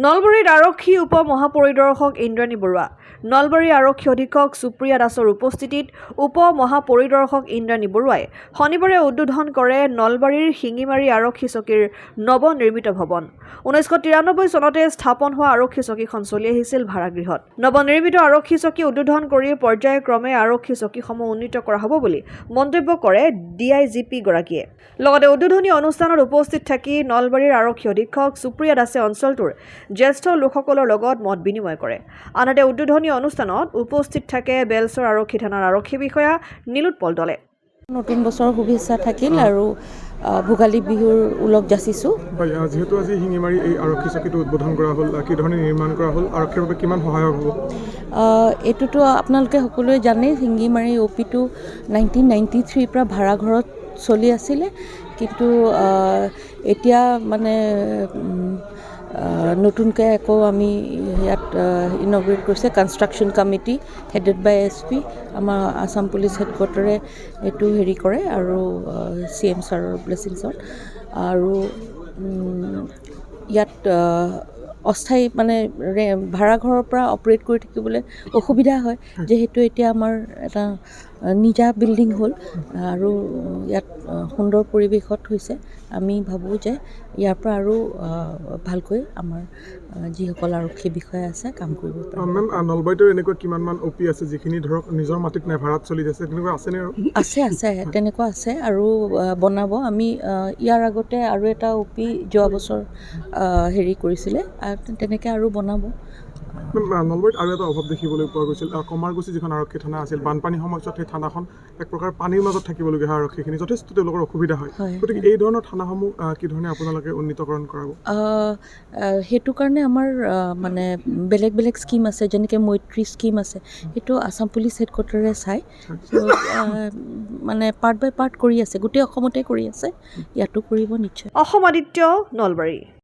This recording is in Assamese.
নলবাৰীৰ আৰক্ষী উপ মহাপৰিদৰ্শক ইন্দ্ৰাণী বৰুৱা নলবাৰী আৰক্ষী অধীক্ষক সুপ্ৰিয়া দাসৰ উপস্থিতিত উপ মহাপৰিদৰ্শক ইন্দ্ৰাণী বৰুৱাই শনিবাৰে উদ্বোধন কৰে নলবাৰীৰ শিঙিমাৰী আৰক্ষী চকীৰ নৱনিৰ্মিত ভৱন। 1993 চনতে স্থাপন হোৱা আৰক্ষী চকীখন চলি আহিছিল ভাড়াগৃহত। নৱনিৰ্মিত আৰক্ষী চকী উদ্বোধন কৰি পৰ্যায়ক্ৰমে আৰক্ষী চকীসমূহ উন্নীত কৰা হ'ব বুলি মন্তব্য কৰে ডিআইজিপি গৰাকীয়ে। লগতে উদ্বোধনী অনুষ্ঠানত উপস্থিত থাকি নলবাৰীৰ আৰক্ষী অধীক্ষক সুপ্ৰিয়া দাসে অঞ্চলটোৰ জ্যেষ্ঠ লোকসকলৰ লগত মত বিনিময় কৰে। আনহাতে উদ্বোধনী অনুষ্ঠানত উপস্থিত থাকে বেলচৰ আৰক্ষী থানাৰ আৰক্ষী বিষয়া নীলোৎপল দলে। নতুন বছৰৰ শুভেচ্ছা থাকিল আৰু ভোগালী বিহুৰ উলগ যাচিছোঁ। যেহেতু আজি শিঙিমাৰী এই আৰক্ষী চকীটো উদ্বোধন কৰা হ'ল, কি ধৰণে নিৰ্মাণ কৰা হ'ল, আৰক্ষীৰ বাবে কিমান সহায়ক হ'ব? এইটোতো আপোনালোকে সকলোৱে জানেই, শিঙিমাৰী অ'পিটো 1993 পৰা ভাড়াঘৰত চলি আছিলে, কিন্তু এতিয়া মানে নতুনকৈ আকৌ আমি ইয়াত ইনগ্ৰেট কৰিছে কনষ্ট্ৰাকশ্যন কমিটি হেডেড বাই SP। আমাৰ আছাম পুলিচ হেডকোৱাৰ্টাৰে এইটো হেৰি কৰে আৰু CM ছাৰৰ ব্লেছিংছত। আৰু ইয়াত অস্থায়ী মানে ভাড়াঘৰৰ পৰা অপাৰেট কৰি থাকিবলৈ অসুবিধা হয়, যিহেতু এতিয়া আমাৰ এটা নিজা বিল্ডিং হ'ল আৰু ইয়াত সুন্দৰ পৰিৱেশত হৈছে। আমি ভাবোঁ যে ইয়াৰ পৰা আৰু ভালকৈ আমাৰ যিসকল আৰক্ষী বিষয়া আছে কাম কৰিব পাৰে। মেম, নলবাৰীতো এনেকুৱা কিমানমান OP আছে যিখিনি ধৰক নিজৰ মাটিত নাই, ভাড়াত চলি আছে, তেনেকুৱা আছেনে? আৰু আছে তেনেকুৱা আছে আৰু বনাব। আমি ইয়াৰ আগতে আৰু এটা OP যোৱা বছৰ হেৰি কৰিছিলে, তেনেকৈ আৰু বনাব। নলবাৰীত আৰু এটা অভাৱ দেখিবলৈ পোৱা গৈছিল, কমাৰগুছি যিখন আৰক্ষী থানা আছিল, বানপানীৰ সময়ছোৱাত সেই থানাখন এক প্ৰকাৰ পানীৰ মাজত থাকিবলগীয়া হয়, আৰক্ষীখিনি যথেষ্ট তেওঁলোকৰ অসুবিধা হয়। গতিকে এই ধৰণৰ থানাসমূহ কি ধৰণে আপোনালোকে উন্নীতকৰণ কৰাব? সেইটো কাৰণে আমাৰ মানে বেলেগ বেলেগ স্কীম আছে, যেনেকৈ মৈত্ৰী স্কীম আছে, সেইটো আছাম পুলিচ হেডকোৱাৰ্টাৰে চায়। মানে পাৰ্ট বাই পাৰ্ট কৰি আছে, গোটেই অসমতে কৰি আছে, ইয়াতো কৰিব নিশ্চয়। অসম আদিত্য, নলবাৰী।